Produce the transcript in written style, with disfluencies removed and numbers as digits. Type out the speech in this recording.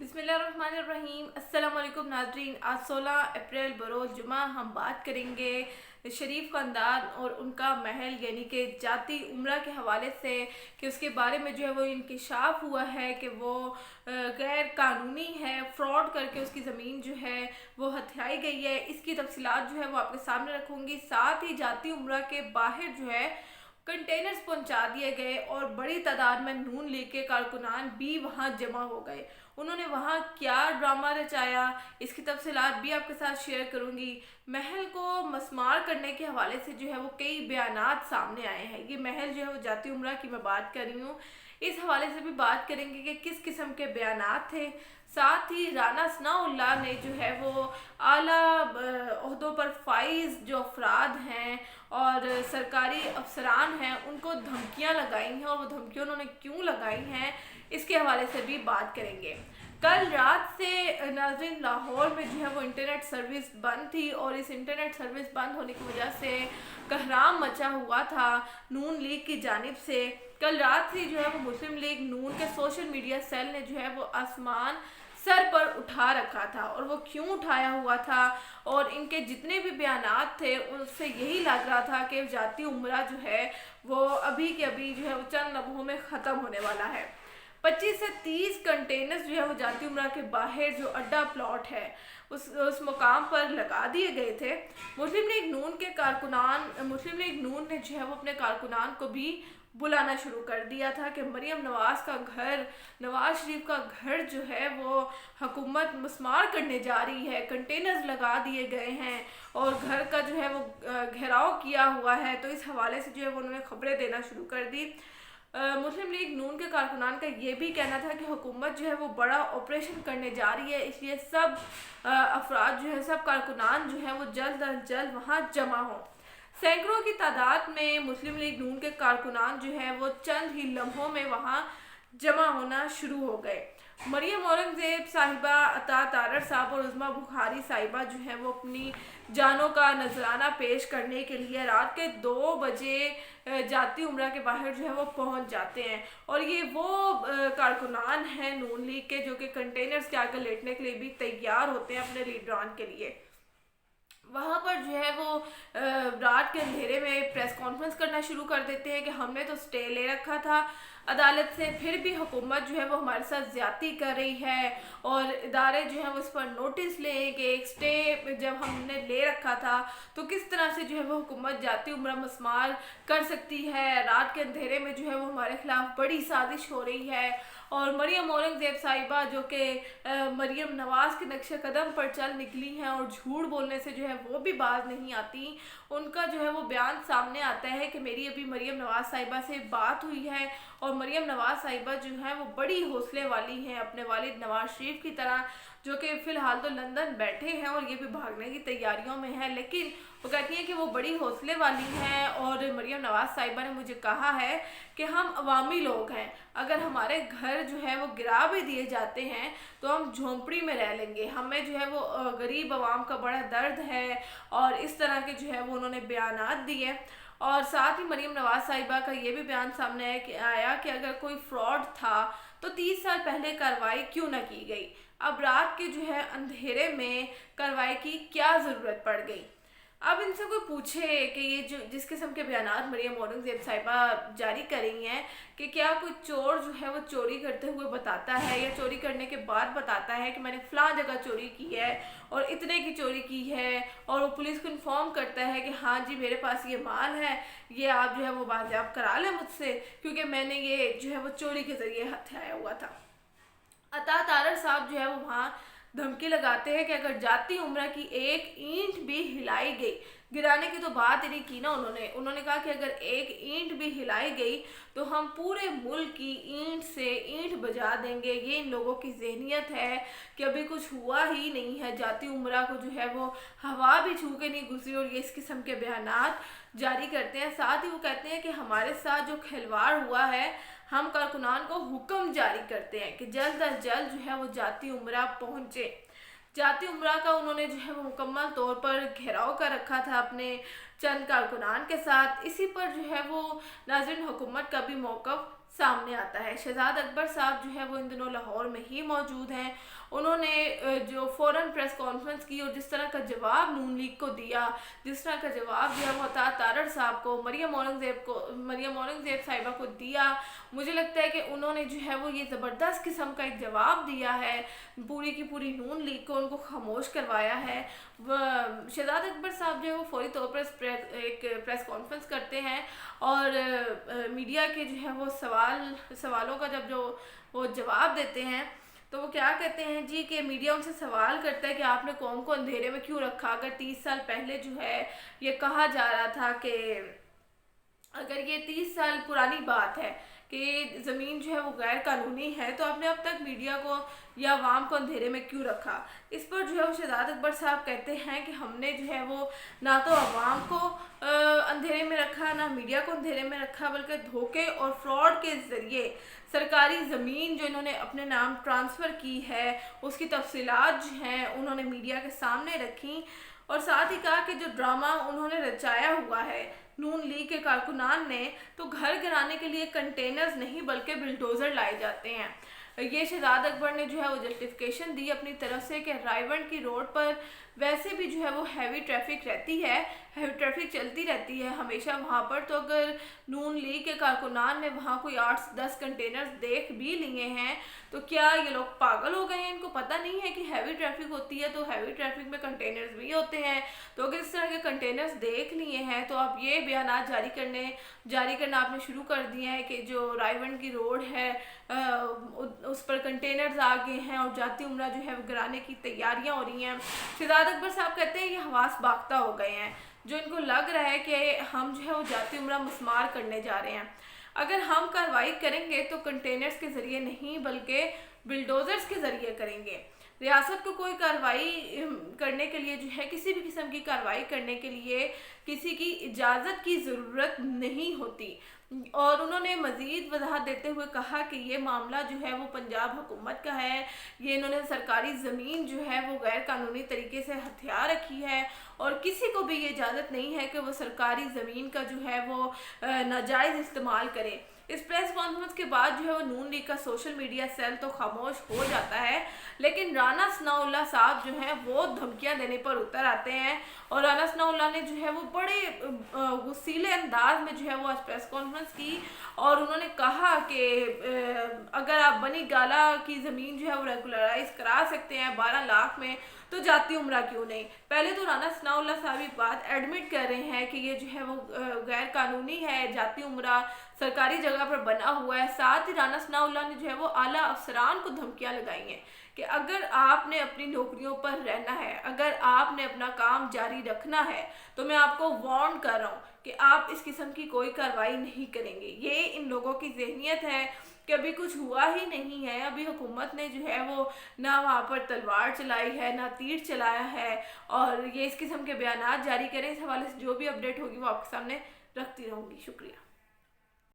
बिस्मिल्लाहिर्रहमानिर्रहीम। अस्सलाम वालेकुम नाज़रीन। आज 16 अप्रैल बरोज़ जुमा हम बात करेंगे शरीफ ख़ानदान और उनका महल यानी कि जाती उम्रा के हवाले से कि उसके बारे में जो है वो इंकिशाफ हुआ है कि वो गैर कानूनी है, फ्रॉड करके उसकी ज़मीन जो है वो हथियाई गई है। इसकी तफसीलात जो है वो आपके सामने रखूँगी। साथ ही जाती उम्रा के बाहर जो है कंटेनर्स पहुंचा दिए गए और बड़ी तादाद में नून लीग के कारकुनान भी वहां जमा हो गए। उन्होंने वहां क्या ड्रामा रचाया, इसकी तफसीलात भी आपके साथ शेयर करूंगी। महल को मस्मार करने के हवाले से जो है वो कई बयानात सामने आए हैं। ये महल जो है वो जाती उम्रा की मैं बात कर रही हूँ, इस हवाले से भी बात करेंगे कि किस किस्म के बयानात थे। साथ ही राना सनाउल्लाह ने जो है वो आला ओहदों पर फाइज जो अफराद हैं और सरकारी अफसरान हैं उनको धमकियां लगाई हैं, और वो धमकियां उन्होंने क्यों लगाई हैं इसके हवाले से भी बात करेंगे। कल रात से नाज़रीन लाहौर में जो है वो इंटरनेट सर्विस बंद थी, और इस इंटरनेट सर्विस बंद होने की वजह से कहराम मचा हुआ था नून लीग की जानिब से। कल रात से जो है वो मुस्लिम लीग नून के सोशल मीडिया सेल ने जो है वो आसमान सर पर उठा रखा था, और वो क्यों उठाया हुआ था, और इनके जितने भी बयानात थे उससे यही लग रहा था कि जाती उम्रा जो है वो अभी के अभी जो है वो चंद लम्हों में ख़त्म होने वाला है। 25 से 30 कंटेनर्स जो है वो जाती उम्रा के बाहर जो अड्डा प्लॉट है उस मुकाम पर लगा दिए गए थे। मुस्लिम लीग नून ने जो है वो अपने कारकुनान को भी बुलाना शुरू कर दिया था कि मरियम नवाज का घर, नवाज शरीफ का घर जो है वो हुकूमत मस्मार करने जा रही है। कंटेनर्स लगा दिए गए हैं और घर का जो है वो घेराव किया हुआ है। तो इस हवाले से जो है वो उन्होंने खबरें देना शुरू कर दी। मुस्लिम लीग नून के कारकुनान का ये भी कहना था कि हुकूमत जो है वो बड़ा ऑपरेशन करने जा रही है, इसलिए सब अफराद जो है, सब कारकुनान जो है वो जल्द अज जल्द वहाँ जमा हों। सैकड़ों की तादाद में मुस्लिम लीग नून के कारकुनान जो है वो चंद ही लम्हों में वहाँ जमा होना शुरू हो गए। मरियम औरंगज़ेब साहिबा, अता तारड़ साहब और उज़्मा बुखारी साहिबा जो है वो अपनी जानों का नजराना पेश करने के लिए रात के 2 बजे जाती उम्रा के बाहर जो है वो पहुंच जाते हैं। और ये वो कारकुनान हैं नून लीग के जो कि कंटेनर्स के आगे लेटने के लिए भी तैयार होते हैं अपने लीडरान के लिए। वहाँ पर जो है वो रात के अंधेरे में प्रेस कॉन्फ्रेंस करना शुरू कर देते हैं कि हमने तो स्टे ले रखा था अदालत से, फिर भी हुकूमत जो है वो हमारे साथ ज़्यादती कर रही है, और इदारे जो है वो इस पर नोटिस लें कि एक स्टे जब हमने ले रखा था तो किस तरह से जो है वो हुकूमत जाती उम्रा मस्मार कर सकती है। रात के अंधेरे में जो है वो हमारे खिलाफ बड़ी साजिश हो रही है। और मरियम औरंगज़ेब साहिबा जो कि मरियम नवाज के नक्शे कदम पर चल निकली हैं और झूठ बोलने से जो है वो भी बाज नहीं आती, उनका जो है वो बयान सामने आता है कि मेरी अभी मरियम नवाज साहिबा से बात हुई है, और मरियम नवाज साहिबा जो है वो बड़ी हौसले वाली हैं अपने वालिद नवाज शरीफ की तरह, जो कि फ़िलहाल तो लंदन बैठे हैं और ये भी भागने की तैयारियों में है। लेकिन वो कहती हैं कि वो बड़ी हौसले वाली हैं, और मरियम नवाज साहिबा ने मुझे कहा है कि हम अवामी लोग हैं, अगर हमारे घर जो है वो गिरा भी दिए जाते हैं तो हम झोंपड़ी में रह लेंगे, हमें जो है वो गरीब आवाम का बड़ा दर्द है। और इस तरह के जो है वो उन्होंने बयानात दिए। और साथ ही मरियम नवाज साहिबा का ये भी बयान सामने आया कि अगर कोई फ्रॉड था तो 30 साल पहले कार्रवाई क्यों ना की गई, अब रात के जो है अंधेरे में कार्रवाई की क्या ज़रूरत पड़ गई। अब इनसे कोई पूछे कि ये जो जिस किस्म के बयानात मरियम औरंगज़ेब साहिबा जारी कर रही हैं कि क्या कोई चोर जो है वो चोरी करते हुए बताता है या चोरी करने के बाद बताता है कि मैंने फ़लाँ जगह चोरी की है और इतने की चोरी की है, और वो पुलिस को इन्फॉर्म करता है कि हाँ जी मेरे पास ये माल है, ये आप जो है वो बाजियाब करा लें मुझसे क्योंकि मैंने ये जो है वो चोरी के ज़रिए हथियाया हुआ था। अता तारड़ साहब जो है वो वहाँ धमकी लगाते हैं कि अगर जाती उम्रा की एक ईंट भी हिलाई गई, गिराने की तो बात ही नहीं की ना उन्होंने कहा कि अगर एक ईंट भी हिलाई गई तो हम पूरे मुल्क की ईंट से ईंट बजा देंगे। ये इन लोगों की ज़हनियत है कि अभी कुछ हुआ ही नहीं है, जाती उम्रा को जो है वो हवा भी छू के नहीं गुजरी, और ये इस किस्म के बयानात जारी करते हैं। साथ ही वो कहते हैं कि हमारे साथ जो खिलवाड़ हुआ है, हम कारकुनान को हुक्म जारी करते हैं कि जल्द अज जल्द जो है वो जाती उम्रा पहुँचे। जाती उम्रा का उन्होंने जो है वो मुकम्मल तौर पर घेराव कर रखा था अपने चंद कारकुनान के साथ। इसी पर जो है वो नाज़रीन हुकूमत का भी मौक़िफ़ सामने आता है। शहजाद अकबर साहब जो है वो इन दिनों लाहौर में ही मौजूद हैं। उन्होंने जो फ़ौरन प्रेस कॉन्फ्रेंस की और जिस तरह का जवाब नून लीग को दिया, जिस तरह का जवाब दिया वो अता तारड़ साहब को, मरियम औरंगज़ेब साहिबा को दिया, मुझे लगता है कि उन्होंने जो है वो ये ज़बरदस्त किस्म का एक जवाब दिया है, पूरी की पूरी नून लीग को उनको खामोश करवाया है। शहजाद अकबर साहब जो है वो फौरी तौर पर एक प्रेस कॉन्फ्रेंस करते हैं और मीडिया के जो है वो सवालों का जब जो वो जवाब देते हैं तो वो क्या कहते हैं जी कि मीडिया उनसे सवाल करता है कि आपने कौम को अंधेरे में क्यों रखा। अगर 30 साल पहले जो है ये कहा जा रहा था कि अगर ये 30 साल पुरानी बात है कि ज़मीन जो है वो गैर कानूनी है तो आपने अब तक मीडिया को या अवाम को अंधेरे में क्यों रखा। इस पर जो है वो शहजाद अकबर साहब कहते हैं कि हमने जो है वो ना तो अवाम को अंधेरे में रखा, ना मीडिया को अंधेरे में रखा, बल्कि धोखे और फ्रॉड के ज़रिए सरकारी ज़मीन जो इन्होंने अपने नाम ट्रांसफ़र की है उसकी तफसीलात जो हैं उन्होंने मीडिया के सामने रखी और साथ ही कहा कि जो ड्रामा उन्होंने रचाया हुआ है नून लीग के कारकुनान ने, तो घर गिराने के लिए कंटेनर्स नहीं बल्कि बिल्डोज़र लाए जाते हैं। ये शहजाद अकबर ने जो है वो जस्टिफिकेशन दी अपनी तरफ से कि रायवंड की रोड पर वैसे भी जो है वो हैवी ट्रैफिक रहती है, हैवी ट्रैफिक चलती रहती है हमेशा वहाँ पर, तो अगर नून लीग के कारकुनान ने वहाँ कोई 8-10 कंटेनर्स देख भी लिए हैं तो क्या ये लोग पागल हो गए हैं, इनको पता नहीं है कि हैवी ट्रैफिक होती है तो हैवी ट्रैफिक में कंटेनर्स भी होते हैं। तो अगर इस तरह के कंटेनर्स देख लिए हैं तो आप ये बयानात जारी करना आपने शुरू कर दिए हैं कि जो रायवंड की रोड है उस पर कंटेनर्स आ गए हैं और जाती उम्रा जो है वो गिराने की तैयारियां हो रही हैं। शहजाद अकबर साहब कहते हैं ये हवास बाख्ता हो गए हैं, जो इनको लग रहा है कि हम जो है वो जाती उम्रा मुस्मार करने जा रहे हैं। अगर हम कार्रवाई करेंगे तो कंटेनर्स के ज़रिए नहीं बल्कि बिल्डोज़र्स के ज़रिए करेंगे। रियासत को कोई कार्रवाई करने के लिए जो है किसी भी किस्म की कार्रवाई करने के लिए किसी की इजाज़त की ज़रूरत नहीं होती। और उन्होंने मज़ीद वजाहत देते हुए कहा कि ये मामला जो है वो पंजाब हुकूमत का है, ये इन्होंने सरकारी ज़मीन जो है वो गैर कानूनी तरीके से हथियार रखी है और किसी को भी ये इजाज़त नहीं है कि वो सरकारी ज़मीन का जो है वो नाजायज़ इस्तेमाल करे। इस प्रेस कॉन्फ्रेंस के बाद जो है वो नून लीग का सोशल मीडिया सेल तो खामोश हो जाता है, लेकिन राना सनाउल्लाह साहब जो हैं वो धमकियां देने पर उतर आते हैं और राना सनाउल्लाह ने जो है वो बड़े गुस्सीले अंदाज में जो है वो आज प्रेस कॉन्फ्रेंस की और उन्होंने कहा कि अगर आप बनी गाला की ज़मीन जो है वो रेगुलराइज करा सकते हैं 12 लाख में तो जाती उम्रा क्यों नहीं। पहले तो राना सनाउल्लाह साहब ये बात एडमिट कर रहे हैं कि ये जो है वो गैर कानूनी है, जाती उम्रा सरकारी जगह पर बना हुआ है। साथ ही राना सनाउल्लाह ने जो है वो आला अफसरान को धमकियां लगाई हैं कि अगर आपने अपनी नौकरियों पर रहना है, अगर आपने अपना काम जारी रखना है तो मैं आपको वार्न कर रहा हूँ कि आप इस किस्म की कोई कार्रवाई नहीं करेंगे। ये इन लोगों की ज़हनियत है कि अभी कुछ हुआ ही नहीं है, अभी हुकूमत ने जो है वो ना वहाँ पर तलवार चलाई है ना तीर चलाया है और ये इस किस्म के बयानात जारी करें। इस हवाले से जो भी अपडेट होगी वो आपके सामने रखती रहूँगी। शुक्रिया।